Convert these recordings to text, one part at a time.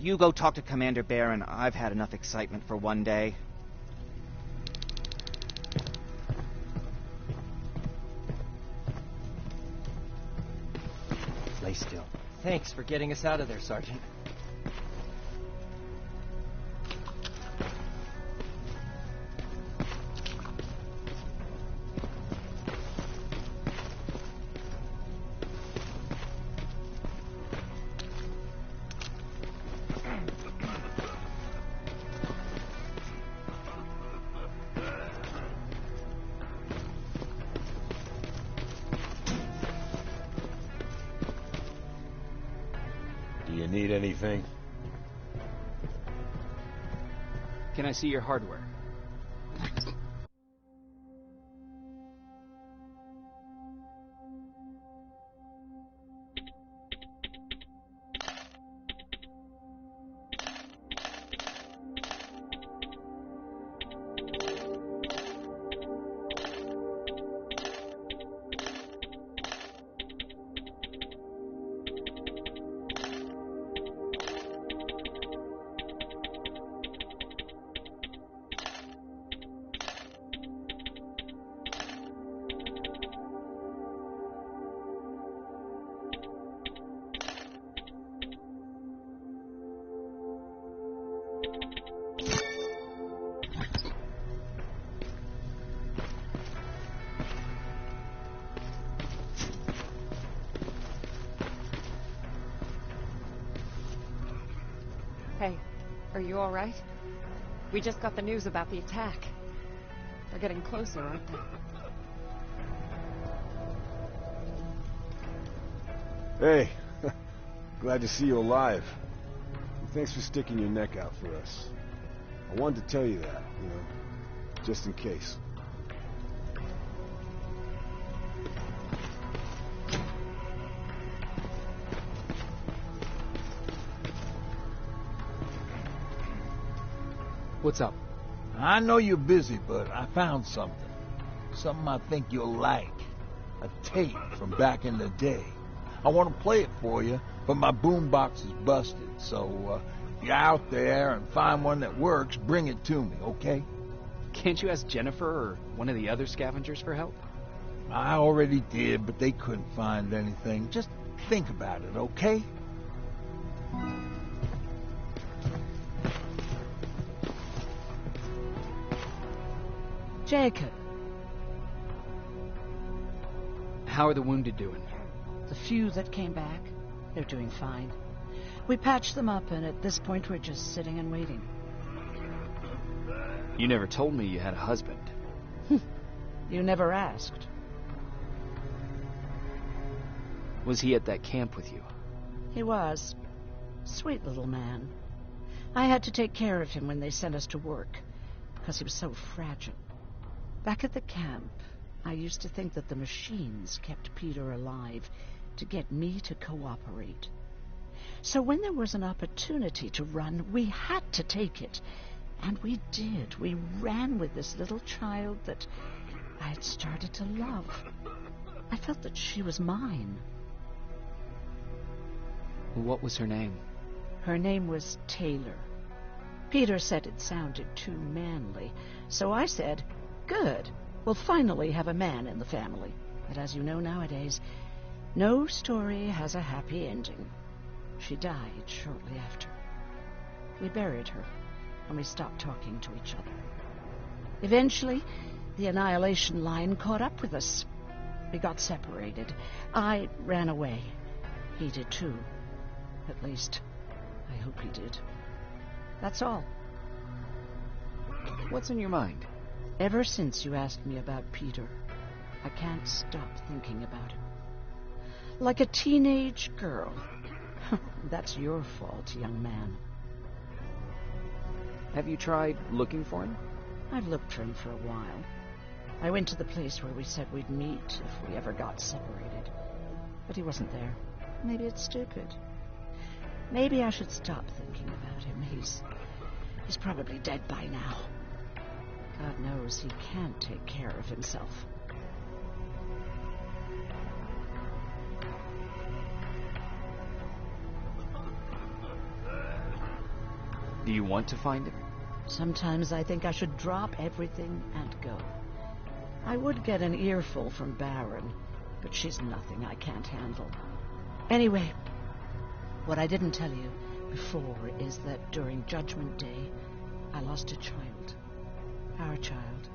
You go talk to Commander Barron. I've had enough excitement for one day. Lay still. Thanks for getting us out of there, Sergeant. Do you need anything? Can I see your hardware? Hey, are you all right? We just got the news about the attack. They're getting closer, aren't Hey, they? glad to see you alive. And thanks for sticking your neck out for us. I wanted to tell you that, just in case. What's up? I know you're busy, but I found something. Something I think you'll like. A tape from back in the day. I want to play it for you, but my boombox is busted, so if you're out there and find one that works, bring it to me, okay? Can't you ask Jennifer or one of the other scavengers for help? I already did, but they couldn't find anything. Just think about it, okay? Jacob. How are the wounded doing? The few that came back, they're doing fine. We patched them up, and at this point we're just sitting and waiting. You never told me you had a husband. You never asked. Was he at that camp with you? He was. Sweet little man. I had to take care of him when they sent us to work, because he was so fragile. Back at the camp, I used to think that the machines kept Peter alive to get me to cooperate. So when there was an opportunity to run, we had to take it. And we did. We ran with this little child that I had started to love. I felt that she was mine. What was her name? Her name was Taylor. Peter said it sounded too manly, so I said, good, we'll finally have a man in the family. But as you know nowadays, no story has a happy ending. She died shortly after. We buried her, and we stopped talking to each other. Eventually, the Annihilation Line caught up with us. We got separated. I ran away. He did too. At least, I hope he did. That's all. What's in your mind? Ever since you asked me about Peter, I can't stop thinking about him. Like a teenage girl. That's your fault, young man. Have you tried looking for him? I've looked for him for a while. I went to the place where we said we'd meet if we ever got separated. But he wasn't there. Maybe it's stupid. Maybe I should stop thinking about him. He's probably dead by now. God knows he can't take care of himself. Do you want to find him? Sometimes I think I should drop everything and go. I would get an earful from Baron, but she's nothing I can't handle. Anyway, what I didn't tell you before is that during Judgment Day, I lost a child. Our child.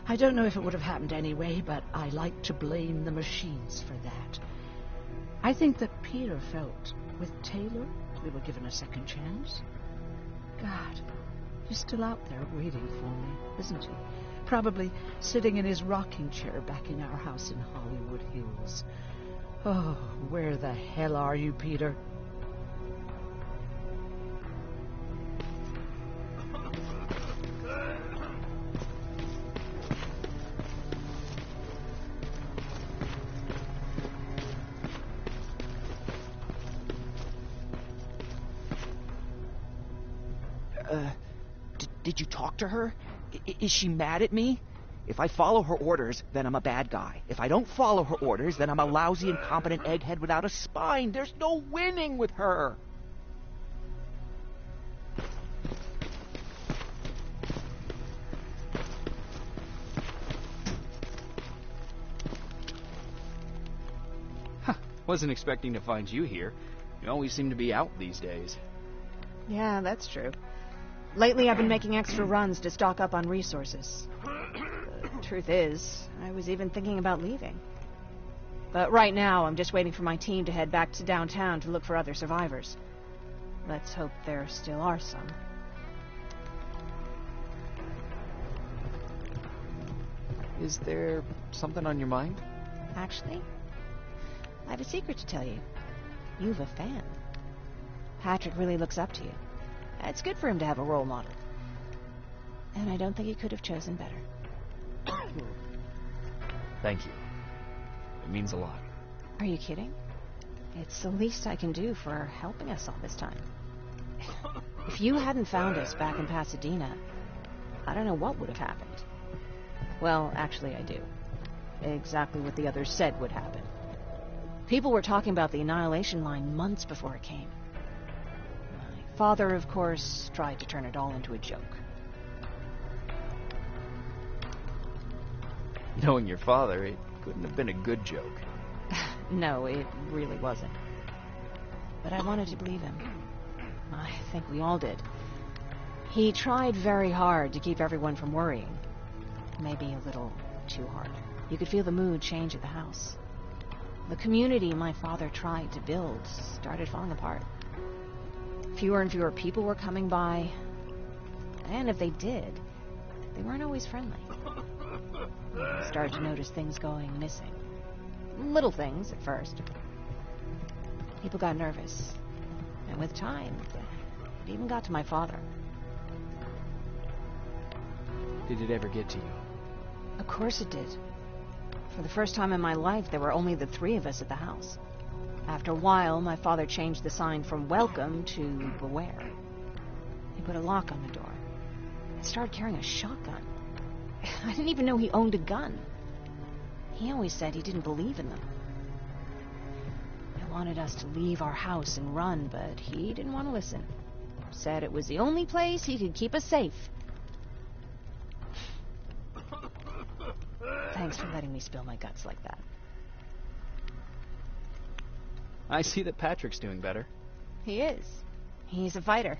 I don't know if it would have happened anyway, but I like to blame the machines for that. I think that Peter felt with Taylor we were given a second chance. God, he's still out there waiting for me, isn't he? Probably sitting in his rocking chair back in our house in Hollywood Hills. Oh, where the hell are you, Peter? Did you talk to her? Is she mad at me? If I follow her orders, then I'm a bad guy. If I don't follow her orders, then I'm a lousy, incompetent egghead without a spine. There's no winning with her. Huh. Wasn't expecting to find you here. You always seem to be out these days. Yeah, that's true. Lately, I've been making extra runs to stock up on resources. The truth is, I was even thinking about leaving. But right now, I'm just waiting for my team to head back to downtown to look for other survivors. Let's hope there still are some. Is there something on your mind? Actually, I have a secret to tell you. You've a fan. Patrick really looks up to you. It's good for him to have a role model. And I don't think he could have chosen better. Thank you. It means a lot. Are you kidding? It's the least I can do for helping us all this time. If you hadn't found us back in Pasadena, I don't know what would have happened. Well, actually, I do. Exactly what the others said would happen. People were talking about the Annihilation Line months before it came. My father, of course, tried to turn it all into a joke. Knowing your father, it couldn't have been a good joke. No, it really wasn't. But I wanted to believe him. I think we all did. He tried very hard to keep everyone from worrying. Maybe a little too hard. You could feel the mood change at the house. The community my father tried to build started falling apart. Fewer and fewer people were coming by. And if they did, they weren't always friendly. I started to notice things going missing. Little things at first. People got nervous. And with time, it even got to my father. Did it ever get to you? Of course it did. For the first time in my life, there were only the three of us at the house. After a while, my father changed the sign from welcome to beware. He put a lock on the door and started carrying a shotgun. I didn't even know he owned a gun. He always said he didn't believe in them. I wanted us to leave our house and run, but he didn't want to listen. Said it was the only place he could keep us safe. Thanks for letting me spill my guts like that. I see that Patrick's doing better. He is. He's a fighter.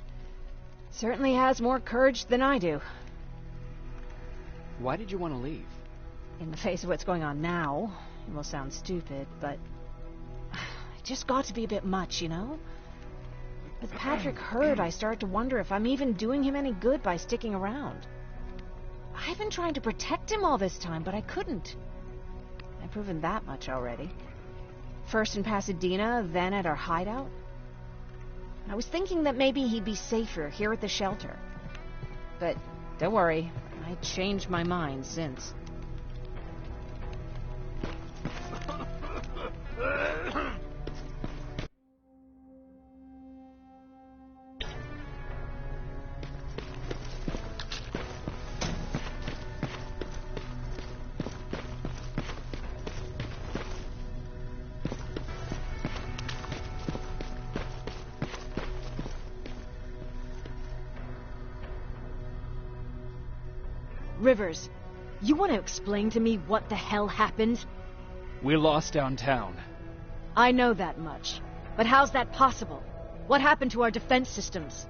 Certainly has more courage than I do. Why did you want to leave? In the face of what's going on now, it will sound stupid, but it just got to be a bit much, you know? With Patrick hurt, I started to wonder if I'm even doing him any good by sticking around. I've been trying to protect him all this time, but I couldn't. I've proven that much already. First in Pasadena, then at our hideout. I was thinking that maybe he'd be safer here at the shelter. But don't worry, I changed my mind since. Rivers, you want to explain to me what the hell happened? We're lost downtown. I know that much. But how's that possible? What happened to our defense systems?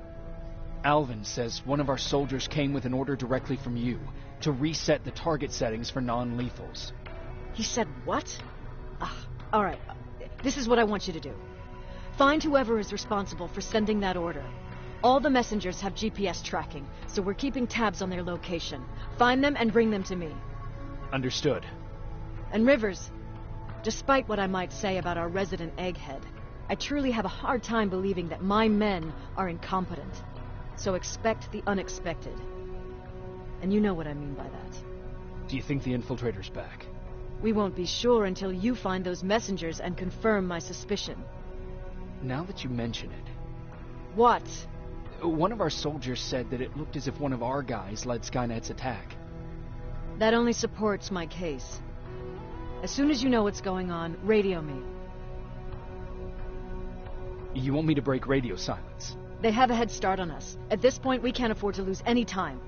Alvin says one of our soldiers came with an order directly from you to reset the target settings for non-lethals. He said what? All right. This is what I want you to do. Find whoever is responsible for sending that order. All the messengers have GPS tracking, so we're keeping tabs on their location. Find them and bring them to me. Understood. And Rivers, despite what I might say about our resident egghead, I truly have a hard time believing that my men are incompetent. So expect the unexpected. And you know what I mean by that. Do you think the infiltrator's back? We won't be sure until you find those messengers and confirm my suspicion. Now that you mention it, What? one of our soldiers said that it looked as if one of our guys led Skynet's attack. That only supports my case. As soon as you know what's going on, radio me. You want me to break radio silence? They have a head start on us. At this point, we can't afford to lose any time.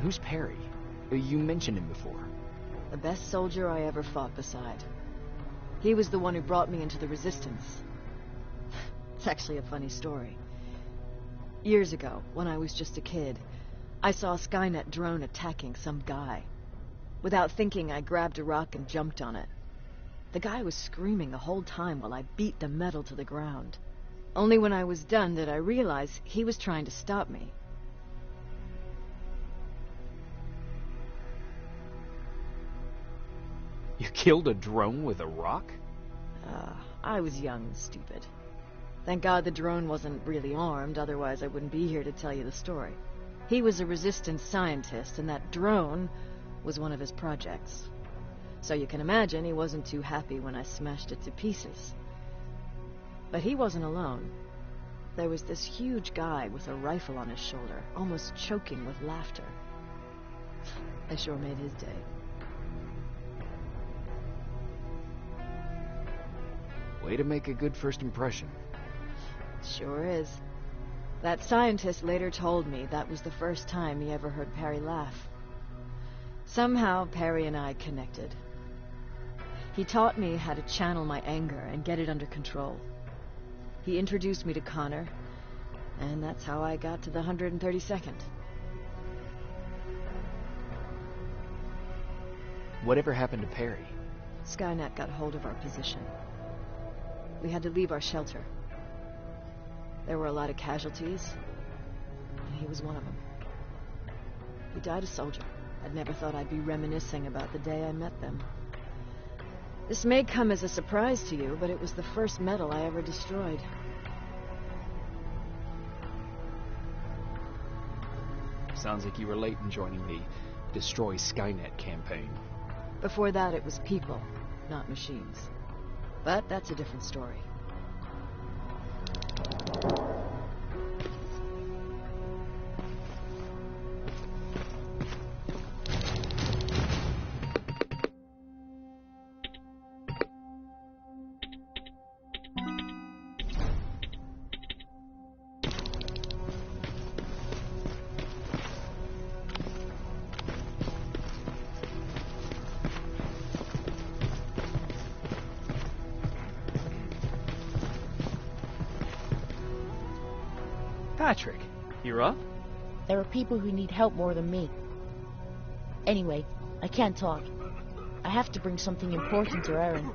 Who's Perry? You mentioned him before. The best soldier I ever fought beside. He was the one who brought me into the Resistance. It's actually a funny story. Years ago, when I was just a kid, I saw a Skynet drone attacking some guy. Without thinking, I grabbed a rock and jumped on it. The guy was screaming the whole time while I beat the metal to the ground. Only when I was done did I realize he was trying to stop me. You killed a drone with a rock? I was young and stupid. Thank God the drone wasn't really armed, otherwise I wouldn't be here to tell you the story. He was a resistance scientist, and that drone was one of his projects. So you can imagine he wasn't too happy when I smashed it to pieces. But he wasn't alone. There was this huge guy with a rifle on his shoulder, almost choking with laughter. I sure made his day. Way to make a good first impression. Sure is. That scientist later told me that was the first time he ever heard Perry laugh. Somehow, Perry and I connected. He taught me how to channel my anger and get it under control. He introduced me to Connor, and that's how I got to the 132nd. Whatever happened to Perry? Skynet got hold of our position. We had to leave our shelter. There were a lot of casualties, and he was one of them. He died a soldier. I'd never thought I'd be reminiscing about the day I met them. This may come as a surprise to you, but it was the first metal I ever destroyed. Sounds like you were late in joining the Destroy Skynet campaign. Before that, it was people, not machines. But that's a different story. Patrick, you're up? There are people who need help more than me. Anyway, I can't talk. I have to bring something important to Erin.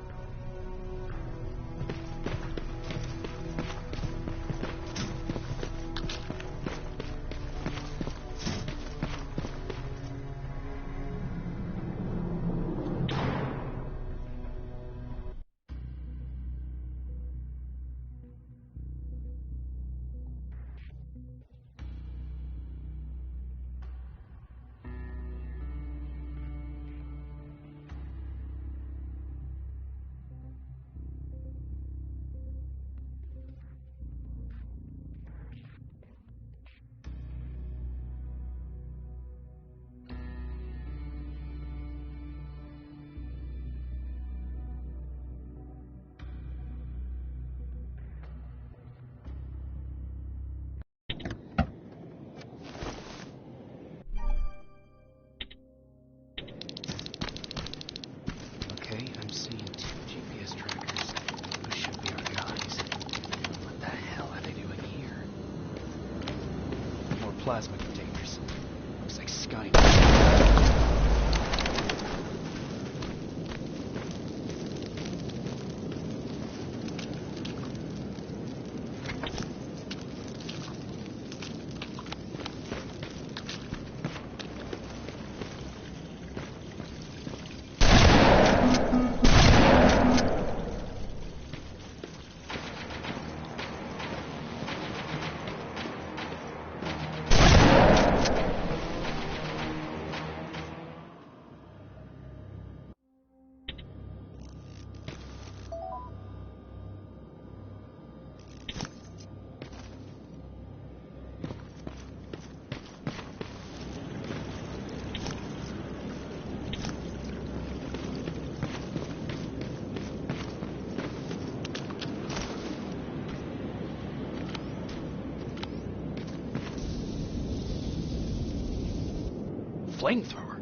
flamethrower.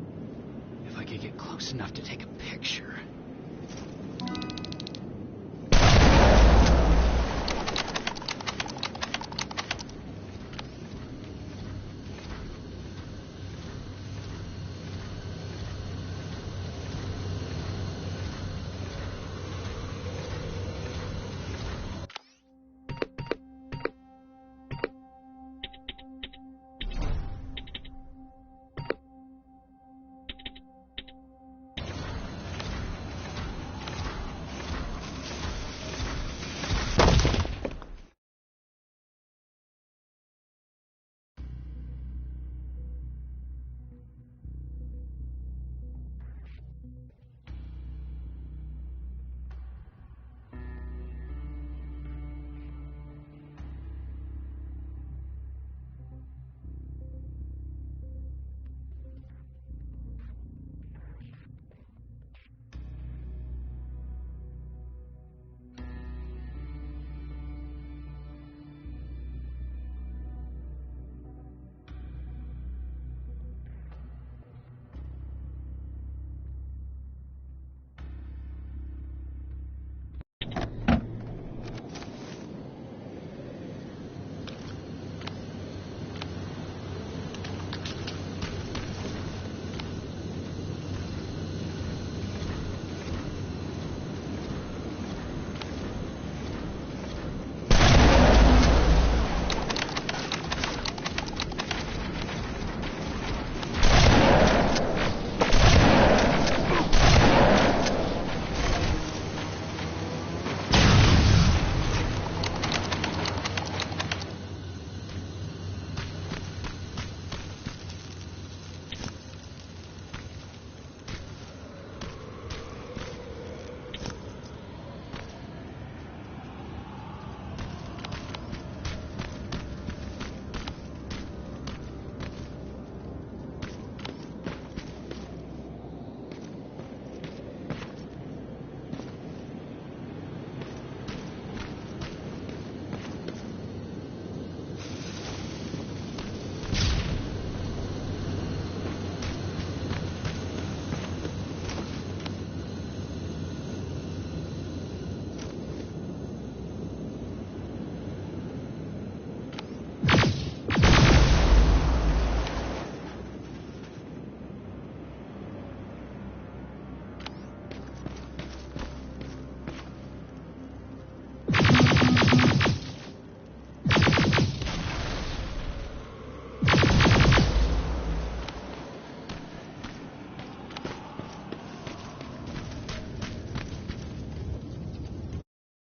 If I could get close enough to take a picture.